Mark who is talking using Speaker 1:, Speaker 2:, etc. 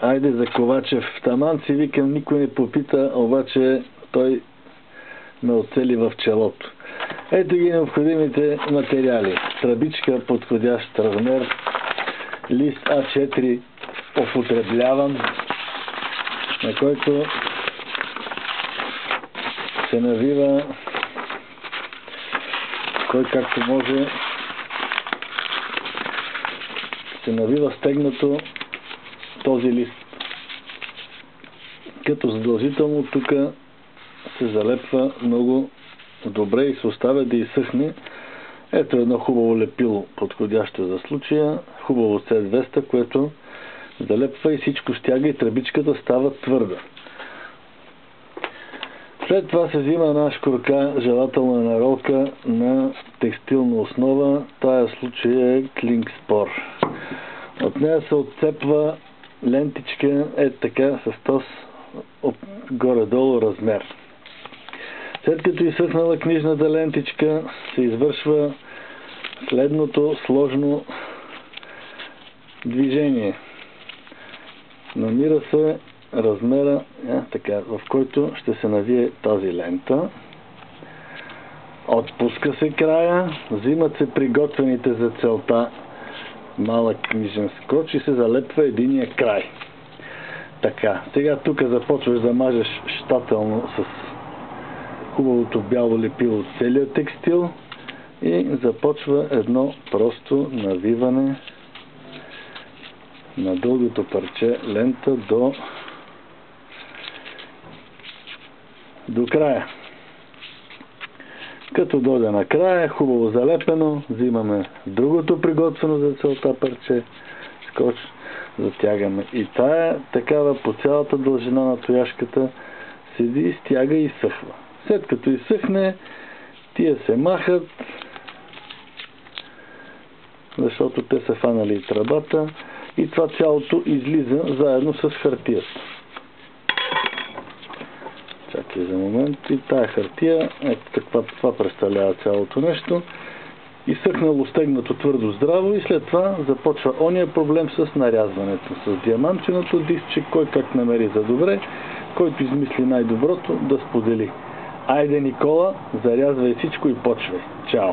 Speaker 1: Айде за Ковачев. Таман си викам, никой не попита, обаче той ме оцели в челото. Ето ги необходимите материали. Тръбичка, подходящ размер, лист А4 употребляван, на който се навива кой както може, се навива стегнато този лист. Като задължително тук се залепва много добре и се оставя да изсъхне. Ето едно хубаво лепило, подходящо за случая, хубаво C200, което залепва и всичко стяга и тръбичката става твърда. След това се взима една шкурка, желателно една ролка на текстилна основа. Тая случай е клингспор. От нея се отцепва лентичка, така с този горе-долу размер. След като изсъхнала книжната лентичка, се извършва следното сложно движение. Намира се размера, в който ще се навие тази лента. Отпуска се края, взимат се приготвените за целта малък книжен скотч и се залепва единия край. Така, сега тук започваш да мажеш щателно с хубавото бяло лепило от целия текстил и започва едно просто навиване на дългото парче лента до края. Като дойде на края, хубаво залепено, взимаме другото приготвено за целта парче, скотч, затягаме. И тая такава по цялата дължина на тояшката седи, стяга и изсъхва. След като изсъхне, тия се махат, защото те са фанали и тръбата, и това цялото излиза заедно с хартията. Чакай за момент. И тая хартия, ето това представлява цялото нещо. Изсъхнало стегнато твърдо здраво и след това започва ония проблем с нарязването. С диамантченото дисче, кой как намери за добре, който измисли най-доброто да сподели. Айде, Никола, зарязвай всичко и почвай. Чао!